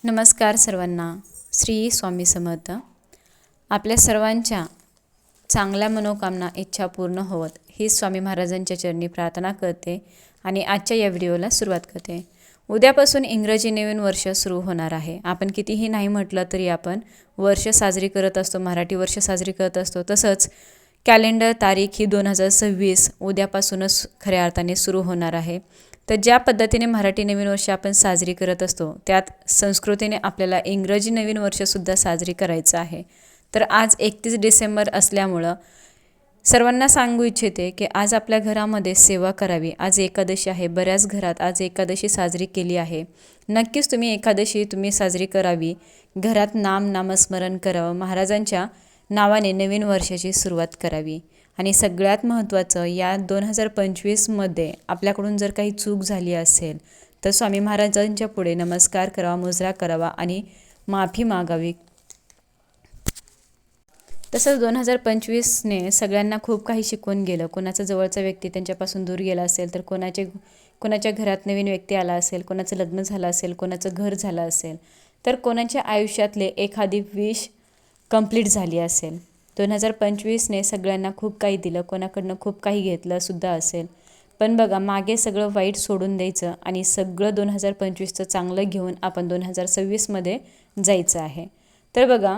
नमस्कार सर्वांना. श्री स्वामी समर्थ. आपल्या सर्वांच्या चांगल्या मनोकामना इच्छा पूर्ण होवत ही स्वामी महाराजांच्या चरणी प्रार्थना करते आणि आजच्या या व्हिडिओला सुरुवात करते. उद्यापासून इंग्रजी नवीन वर्ष सुरू होणार आहे. आपण कितीही नाही म्हटलं तरी आपण वर्ष साजरी करत असतो, मराठी वर्ष साजरी करत असतो. तसंच कॅलेंडर तारीख ही 2026 उद्यापासूनच खऱ्या अर्थाने सुरू होणार आहे. तर ज्या पद्धतीने मराठी नवीन वर्ष आपण साजरी करत असतो, त्यात संस्कृतीने आपल्याला इंग्रजी नवीन वर्षसुद्धा साजरी करायचं आहे. तर आज 31 डिसेंबर असल्यामुळं सर्वांना सांगू इच्छिते की आज आपल्या घरामध्ये सेवा करावी. आज एकादशी आहे. बऱ्याच घरात आज एकादशी साजरी केली आहे. नक्कीच तुम्ही एकादशी साजरी करावी. घरात नामस्मरण करावं. महाराजांच्या नावाने नवीन वर्षाची सुरुवात करावी. आणि सगळ्यात महत्त्वाचं, या 2025मध्ये आपल्याकडून जर काही चूक झाली असेल तर स्वामी महाराजांच्या पुढे नमस्कार करावा, मुजरा करावा आणि माफी मागावी. तसंच 2025ने सगळ्यांना खूप काही शिकवून गेलं. कोणाचा जवळचा व्यक्ती त्यांच्यापासून दूर गेला असेल तर कोणाच्या घरात नवीन व्यक्ती आला असेल, कोणाचं लग्न झालं असेल, कोणाचं घर झालं असेल, तर कोणाच्या आयुष्यातले एखादी विश कंप्लीट झाली असेल. 2025ने सगळ्यांना खूप काही दिलं, कोणाकडनं खूप काही घेतलं सुद्धा असेल. पण बघा, मागे सगळं वाईट सोडून द्यायचं आणि सगळं 2025चं चांगलं घेऊन आपण 2026मध्ये जायचं आहे. तर बघा,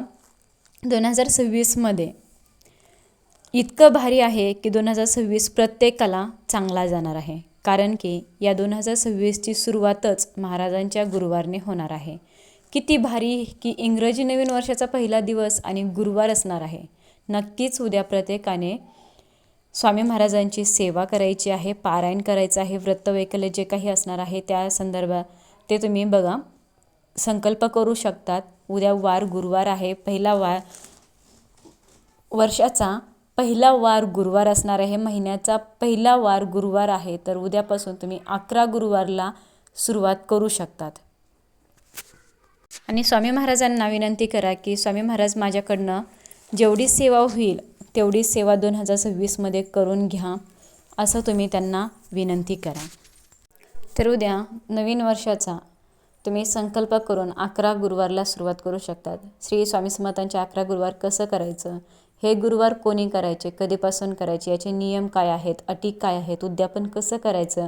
2026मध्ये इतकं भारी आहे की 2026 प्रत्येकाला चांगला जाणार आहे. कारण की या 2026ची सुरुवातच महाराजांच्या गुरुवारने होणार आहे. किती भारी की इंग्रजी नवीन वर्षाचा पहिला दिवस आणि गुरुवार असणार आहे. नक्कीच उद्या प्रत्येकाने स्वामी महाराजांची सेवा करायची आहे, पारायण करायचं आहे, व्रतवैकल्य जे काही असणार आहे त्या संदर्भात ते तुम्ही बघा संकल्प करू शकतात. उद्या वार गुरुवार आहे. वर्षाचा पहिला वार गुरुवार असणार आहे. महिन्याचा पहिला वार गुरुवार आहे. तर उद्यापासून तुम्ही 11 गुरुवारला सुरुवात करू शकतात. आणि स्वामी महाराजांना विनंती करा की स्वामी महाराज, माझ्याकडनं जेवढी सेवा होईल तेवढी सेवा 2026मध्ये करून घ्या, असं तुम्ही त्यांना विनंती करा. तर उद्या नवीन वर्षाचा तुम्ही संकल्प करून 11 गुरुवारला सुरुवात करू शकतात. श्री स्वामी समर्थांचे 11 गुरुवार कसं करायचं, हे गुरुवार कोणी करायचे, कधीपासून करायचे, याचे नियम काय आहेत, अटी काय आहेत, उद्यापन कसं करायचं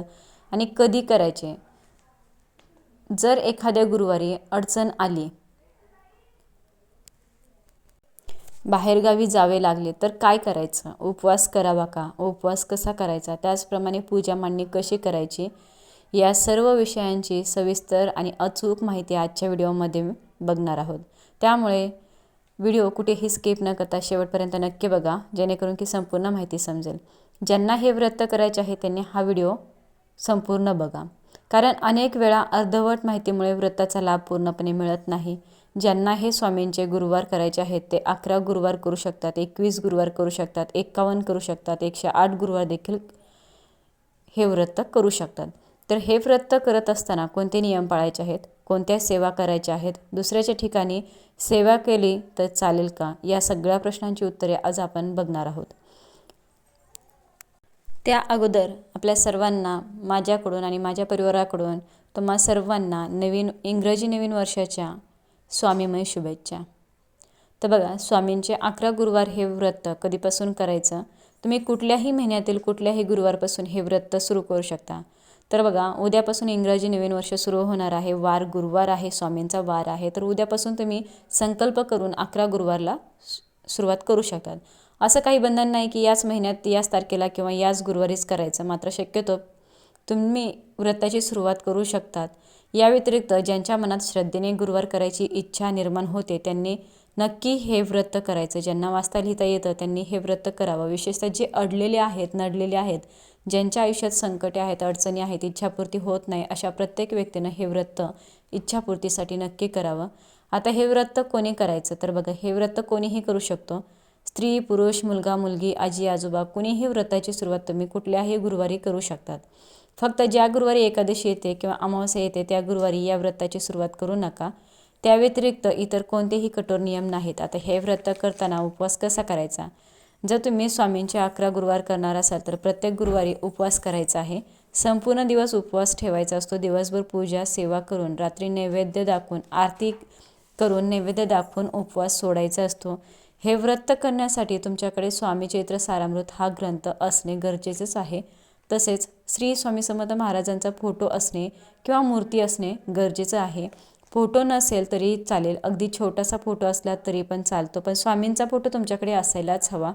आणि कधी करायचे. जर एखाद्या गुरुवारी अडचण आली, बाहेरगावी जावे लागले तर काय करायचं, उपवास करावा का, उपवास कसा करायचा, त्याचप्रमाणे पूजा मांडणी कशी करायची, या सर्व विषयांची सविस्तर आणि अचूक माहिती आजच्या व्हिडिओमध्ये बघणार आहोत. त्यामुळे व्हिडिओ कुठेही स्किप न करता शेवटपर्यंत नक्की बघा, जेणेकरून की संपूर्ण माहिती समजेल. ज्यांना हे व्रत करायचे आहे त्यांनी हा व्हिडिओ संपूर्ण बघा. कारण अनेक वेळा अर्धवट माहितीमुळे व्रताचा लाभ पूर्णपणे मिळत नाही. ज्यांना हे स्वामींचे गुरुवार करायचे आहेत ते 11 गुरुवार करू शकतात, 21 गुरुवार करू शकतात, 51 करू शकतात, 108 गुरुवार देखील हे व्रत करू शकतात. तर हे व्रत करत असताना कोणते नियम पाळायचे आहेत, कोणत्या सेवा करायच्या आहेत, दुसऱ्याच्या ठिकाणी सेवा केली तर चालेल का, या सगळ्या प्रश्नांची उत्तरे आज आपण बघणार आहोत. त्या अगोदर आपल्या सर्वांना माझ्याकडून आणि माझ्या परिवाराकडून तुम्हा सर्वांना इंग्रजी नवीन वर्षाच्या स्वामीमय शुभेच्छा. तर बघा, स्वामींचे 11 गुरुवार हे व्रत कधीपासून करायचं, तुम्ही कुठल्याही महिन्यातील कुठल्याही गुरुवारपासून हे व्रत सुरू करू शकता. तर बघा, उद्यापासून इंग्रजी नवीन वर्ष सुरू होणार आहे. वार गुरुवार आहे, स्वामींचा वार आहे. तर उद्यापासून तुम्ही संकल्प करून 11 गुरुवारला सुरुवात करू शकतात. असं काही बंधन नाही की याच महिन्यात याच तारखेला किंवा याच गुरुवारीच करायचं. मात्र शक्यतो तुम्ही व्रताची सुरुवात करू शकतात. या व्यतिरिक्त ज्यांच्या मनात श्रद्धेने गुरुवार करायची इच्छा निर्माण होते त्यांनी नक्की हे व्रत करायचं. ज्यांना वाचता लिहिता येतं त्यांनी हे व्रत करावं. विशेषतः जे अडलेले आहेत, नडलेले आहेत, ज्यांच्या आयुष्यात संकटे आहेत, अडचणी आहेत, इच्छापूर्ती होत नाही, अशा प्रत्येक व्यक्तीनं हे व्रत इच्छापूर्तीसाठी नक्की करावं. आता हे व्रत कोणी करायचं, तर बघा, हे व्रत कोणीही करू शकतो. स्त्री, पुरुष, मुलगा, मुलगी, आजी, आजोबा, कुणीही व्रताची सुरुवात तुम्ही कुठल्याही गुरुवारी करू शकतात. फक्त ज्या गुरुवारी एकादशी येते किंवा अमावस्या येते त्या गुरुवारी या व्रताची सुरुवात करू नका. त्या व्यतिरिक्त इतर कोणतेही कठोर नियम नाहीत. आता हे व्रत करताना उपवास कसा करायचा, जर तुम्ही स्वामींचे 11 गुरुवार करणार असाल तर प्रत्येक गुरुवारी उपवास करायचा आहे. संपूर्ण दिवस उपवास ठेवायचा असतो. दिवसभर पूजा सेवा करून रात्री नैवेद्य दाखवून आरती करून नैवेद्य दाखवून उपवास सोडायचा असतो. हे व्रत करण्यासाठी तुमच्याकडे स्वामी चरित्र सारामृत हा ग्रंथ असणे गरजेचेच आहे. तसेच श्री स्वामी समर्थ महाराजांचा फोटो असणे किंवा मूर्ती असणे गरजेचं आहे. फोटो नसेल तरी चालेल, अगदी छोटासा फोटो असला तरी पण चालतो, पण स्वामींचा फोटो तुमच्याकडे असायलाच हवा.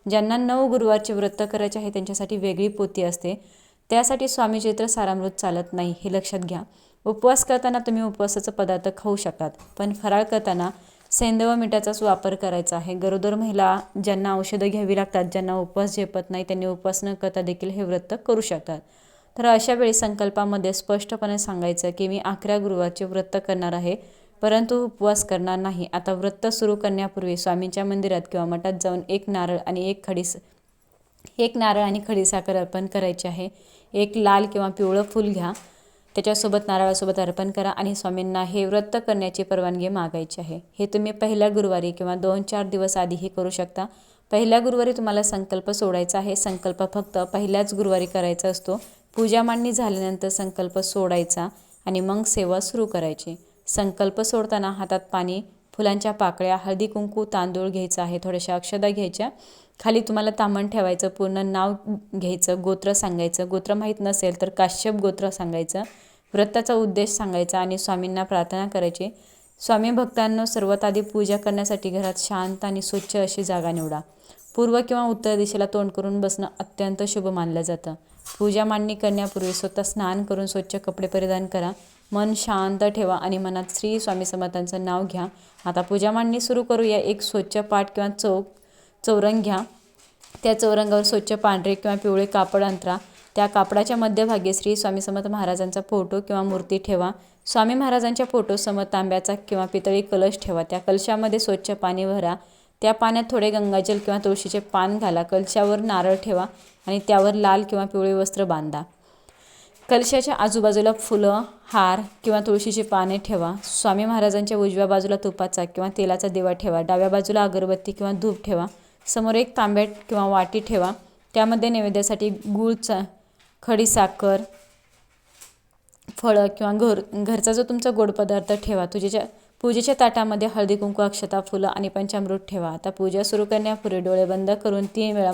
ज्यांना 9 गुरुवारचे व्रत करायचे आहे त्यांच्यासाठी वेगळी पोथी असते, त्यासाठी स्वामी चरित्र सारामृत चालत नाही, हे लक्षात घ्या. उपवास करताना तुम्ही उपवासाचा पदार्थ खाऊ शकतात, पण फराळ करताना सेंदव मिठाचाच वापर करायचा आहे. गरोदर महिला ज्यांना औषधं घ्यावी लागतात, ज्यांना उपवास झेपत नाही, त्यांनी उपवास न करता देखील हे व्रत करू शकतात. तर अशा वेळी संकल्पामध्ये स्पष्टपणे सांगायचं की मी 11 गुरुवारचे व्रत करणार आहे, परंतु उपवास करणार नाही. आता व्रत सुरू करण्यापूर्वी स्वामींच्या मंदिरात किंवा मठात जाऊन एक नारळ आणि खडीसाखर अर्पण करायची आहे. एक लाल किंवा पिवळं फूल घ्या, त्याच्यासोबत नारळासोबत अर्पण करा आणि स्वामींना हे व्रत करण्याची परवानगी मागायची आहे. हे तुम्ही पहिल्या गुरुवारी किंवा 2-4 दिवस आधीही करू शकता. पहिल्या गुरुवारी तुम्हाला संकल्प सोडायचा आहे. संकल्प फक्त पहिल्याच गुरुवारी करायचा असतो. पूजा मांडणी झाल्यानंतर संकल्प सोडायचा आणि मग सेवा सुरू करायची. संकल्प सोडताना हातात पाणी, फुलांच्या पाकळ्या, हळदी कुंकू, तांदूळ घ्यायचा आहे, थोड्याशा अक्षता घ्यायच्या. खाली तुम्हाला ताम्हण ठेवायचं, पूर्ण नाव घ्यायचं, गोत्र सांगायचं, गोत्र माहीत नसेल तर काश्यप गोत्र सांगायचं, व्रताचा उद्देश सांगायचा आणि स्वामींना प्रार्थना करायची. स्वामी भक्तांनो, सर्वात आधी पूजा करण्यासाठी घरात शांत आणि स्वच्छ अशी जागा निवडा. पूर्व किंवा उत्तर दिशेला तोंड करून बसणं अत्यंत शुभ मानलं जातं. पूजा मांडणी करण्यापूर्वी स्वतः स्नान करून स्वच्छ कपडे परिधान करा. मन शांत ठेवा आणि मनात श्री स्वामी समर्थांचं नाव घ्या. आता पूजा मांडणी सुरू करूया. एक स्वच्छ पाट किंवा चौरंग घ्या. त्या चौरंगावर स्वच्छ पांढरे किंवा पिवळे कापड अंतरा. त्या कापडाच्या मध्यभागी श्री स्वामी समर्थ महाराजांचा फोटो किंवा मूर्ती ठेवा. स्वामी महाराजांच्या फोटोसमोर तांब्याचा किंवा पितळी कलश ठेवा. त्या कलशामध्ये स्वच्छ पाणी भरा. त्या पाण्यात थोडे गंगाजल किंवा तुळशीचे पान घाला. कलशावर नारळ ठेवा आणि त्यावर लाल किंवा पिवळे वस्त्र बांधा. कलशाच्या आजूबाजूला फुलं, हार किंवा तुळशीची पाने ठेवा. स्वामी महाराजांच्या उजव्या बाजूला तुपाचा किंवा तेलाचा दिवा ठेवा. डाव्या बाजूला अगरबत्ती किंवा धूप ठेवा. समोर एक तांब्या किंवा वाटी ठेवा. त्यामध्ये नैवेद्यासाठी गूळ, खडीसाखर, फळं किंवा घरचा जो तुमचा गोड पदार्थ ठेवा. पूजेच्या ताटामध्ये हळदी कुंकू, अक्षता, फुलं आणि पंचामृत ठेवा. आता पूजा सुरू करण्यापूर्वी डोळे बंद करून 3 वेळा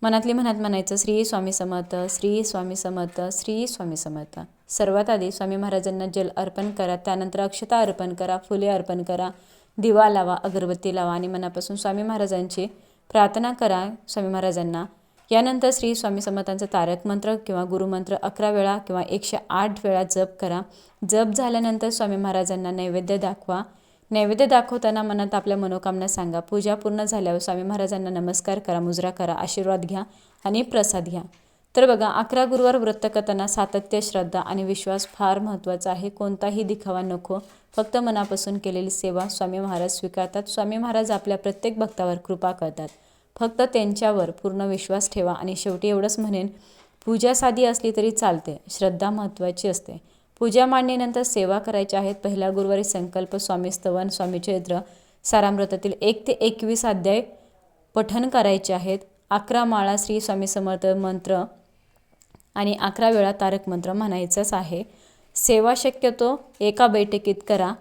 मनात म्हणायचं, श्री स्वामी समर्थ, श्री स्वामी समर्थ, श्री स्वामी समर्थ. सर्वात आधी स्वामी महाराजांना जल अर्पण करा. त्यानंतर अक्षता अर्पण करा, फुले अर्पण करा, दिवा लावा, अगरबत्ती लावा आणि मनापासून स्वामी महाराजांची प्रार्थना करा स्वामी महाराजांना. यानंतर श्री स्वामी समर्थांचा तारक मंत्र किंवा गुरुमंत्र 11 वेळा किंवा 108 वेळा जप करा. जप झाल्यानंतर स्वामी महाराजांना नैवेद्य दाखवा. नैवेद्य दाखवताना मनात आपल्या मनोकामना सांगा. पूजा पूर्ण झाल्यावर स्वामी महाराजांना नमस्कार करा, मुजरा करा, आशीर्वाद घ्या आणि प्रसाद घ्या. तर बघा, 11 गुरुवार व्रत करताना सातत्य, श्रद्धा आणि विश्वास फार महत्त्वाचा आहे. कोणताही दिखावा नको, फक्त मनापासून केलेली सेवा स्वामी महाराज स्वीकारतात. स्वामी महाराज आपल्या प्रत्येक भक्तावर कृपा करतात. फक्त त्यांच्यावर पूर्ण विश्वास ठेवा. आणि शेवटी एवढंच म्हणेन, पूजा साधी असली तरी चालते, श्रद्धा महत्त्वाची असते. पूजा मांडणीनंतर सेवा करायच्या आहेत. पहिल्या गुरुवारी संकल्प, स्वामी स्तवन, स्वामी चरित्र सारामृतातील 1 ते 21 अध्याय पठण करायचे आहेत. 11 माळा श्री स्वामी समर्थ मंत्र आणि 11 वेळा तारक मंत्र म्हणायचंच आहे. सेवा शक्यतो एका बैठकीत करा.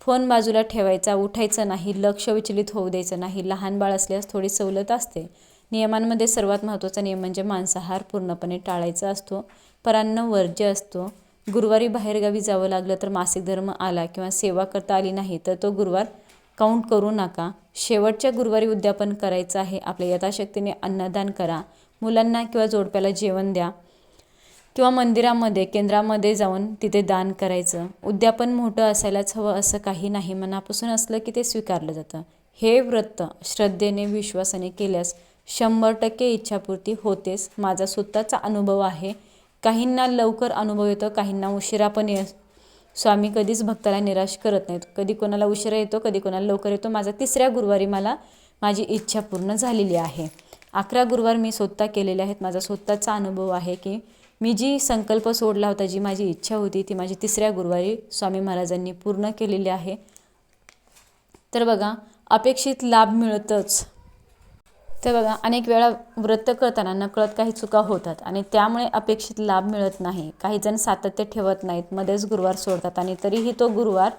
फोन बाजूला ठेवायचा, उठायचं नाही, लक्ष विचलित होऊ द्यायचं नाही. लहान बाळ असल्यास थोडी सवलत असते. नियमांमध्ये सर्वात महत्त्वाचा नियम म्हणजे मांसाहार पूर्णपणे टाळायचा असतो. परान्न वर्ज्य असतो. गुरुवारी बाहेरगावी जावं लागलं तर मासिक धर्म आला किंवा सेवा करता आली नाही तर तो गुरुवार काउंट करू नका. शेवटच्या गुरुवारी उद्यापन करायचं आहे. आपल्या यथाशक्तीने अन्नदान करा. मुलांना किंवा जोडप्याला जेवण द्या किंवा मंदिरामध्ये, केंद्रामध्ये जाऊन तिथे दान करायचं. उद्यापन मोठं असायलाच हवं असं काही नाही. मनापासून असलं की ते स्वीकारलं जातं. हे व्रत श्रद्धेने, विश्वासाने केल्यास 100% इच्छापूर्ती होतेच. माझा स्वतःचा अनुभव आहे. काहींना लवकर अनुभव येतो, काहींना उशिरा पण स्वामी कधीच भक्ताला निराश करत नाहीत. कधी कोणाला उशिरा येतो, कधी कोणाला लवकर येतो. माझा 3ऱ्या गुरुवारी मला माझी इच्छा पूर्ण झालेली आहे. 11 गुरुवार मी स्वतः केलेले आहेत. माझा स्वतःचा अनुभव आहे की मी जी संकल्प सोडला होता, जी माझी इच्छा होती, ती माझी 3ऱ्या गुरुवारी स्वामी महाराजांनी पूर्ण केलेली आहे. तर बघा, अपेक्षित लाभ मिळतच, तर बघा, अनेक वेळा व्रत करताना नकळत काही चुका होतात आणि त्यामुळे अपेक्षित लाभ मिळत नाही. काही जण सातत्य ठेवत नाहीत, मध्येच गुरुवार सोडतात आणि तरीही तो गुरुवार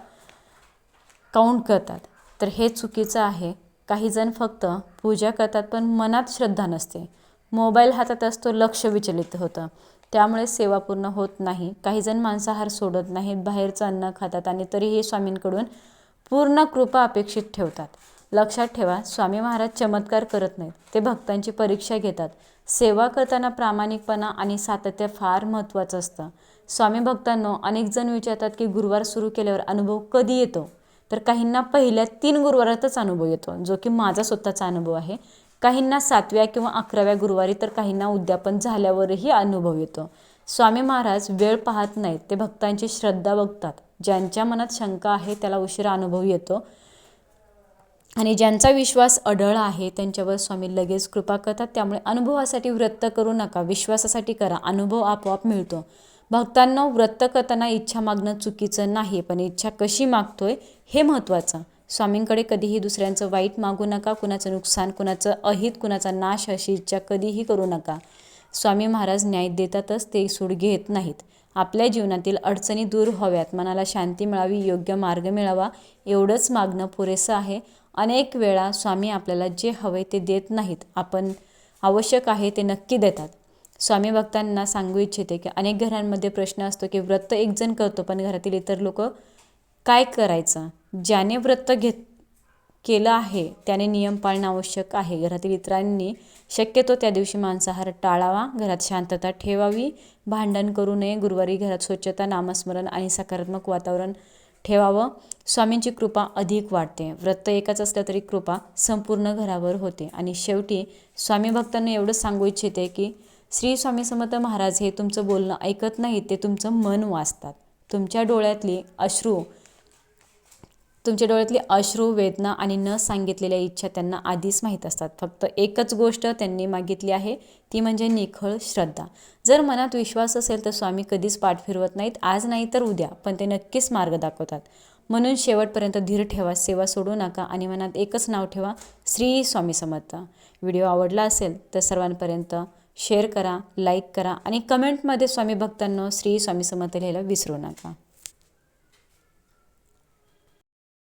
काउंट करतात. तर हे चुकीचं आहे. काही जण फक्त पूजा करतात पण मनात श्रद्धा नसते. मोबाईल हातात असतो, लक्ष विचलित होतं, त्यामुळे सेवा पूर्ण होत नाही. काही जण मांसाहार सोडत नाहीत, बाहेरचं अन्न खातात आणि तरीही स्वामींकडून पूर्ण कृपा अपेक्षित ठेवतात. लक्षात ठेवा, स्वामी महाराज चमत्कार करत नाहीत, ते भक्तांची परीक्षा घेतात. सेवा करताना प्रामाणिकपणा आणि सातत्य फार महत्त्वाचं असतं. स्वामी भक्तांनो, अनेक जण विचारतात की गुरुवार सुरू केल्यावर अनुभव कधी येतो? तर काहींना पहिल्या 3 गुरुवारातच अनुभव येतो, जो की माझा स्वतःचा अनुभव आहे. काहींना 7व्या किंवा 11व्या गुरुवारी, तर काहींना उद्यापन झाल्यावरही अनुभव येतो. स्वामी महाराज वेळ पाहत नाहीत, ते भक्तांची श्रद्धा बघतात. ज्यांच्या मनात शंका आहे त्याला उशिरा अनुभव येतो आणि ज्यांचा विश्वास अढळ आहे त्यांच्यावर स्वामी लगेच कृपा करतात. त्यामुळे अनुभवासाठी व्रत करू नका, विश्वासासाठी करा, अनुभव आपोआप मिळतो. भक्तांना व्रत करताना इच्छा मागणं चुकीचं नाही, पण इच्छा कशी मागतोय हे महत्त्वाचं. स्वामींकडे कधीही दुसऱ्यांचं वाईट मागू नका, कुणाचं नुकसान, कुणाचं अहित, कुणाचा नाश अशी इच्छा कधीही करू नका. स्वामी महाराज न्याय देतातच, ते सूड घेत नाहीत. आपल्या जीवनातील अडचणी दूर व्हाव्यात, मनाला शांती मिळावी, योग्य मार्ग मिळावा, एवढंच मागणं पुरेसं आहे. अनेक वेळा स्वामी आपल्याला जे हवे ते देत नाहीत, आपण आवश्यक आहे ते नक्की देतात. स्वामी भक्तांना सांगू इच्छिते की अनेक घरांमध्ये प्रश्न असतो की व्रत एक जण करतो पण घरातील इतर लोक काय करायचं? ज्याने व्रत केलं आहे त्याने नियम पाळणं आवश्यक आहे. घरातील इतरांनी शक्यतो त्या दिवशी मांसाहार टाळावा, घरात शांतता ठेवावी, भांडण करू नये. गुरुवारी घरात स्वच्छता, नामस्मरण आणि सकारात्मक वातावरण ठेवावं. स्वामींची कृपा अधिक वाढते. व्रत एकच असलं तरी कृपा संपूर्ण घरावर होते. आणि शेवटी स्वामी भक्तांना एवढंच सांगू इच्छिते की श्री स्वामी समर्थ महाराज हे तुमचं बोलणं ऐकत नाहीत, ते तुमचं मन वाचतात. तुमच्या डोळ्यातली अश्रू, वेदना आणि न सांगितलेल्या इच्छा त्यांना आधीच माहीत असतात. फक्त एकच गोष्ट त्यांनी मागितली आहे, ती म्हणजे निखळ श्रद्धा. जर मनात विश्वास असेल तर स्वामी कधीच पाठ फिरवत नाहीत, आज नाही तर उद्या, पण ते नक्कीच मार्ग दाखवतात. म्हणून शेवटपर्यंत धीर ठेवा, सेवा सोडू नका आणि मनात एकच नाव ठेवा, श्री स्वामी समर्थ. व्हिडिओ आवडला असेल तर सर्वांपर्यंत शेअर करा, लाईक करा आणि कमेंटमध्ये स्वामी भक्तांनो श्री स्वामी समर्थ लिहायला विसरू नका.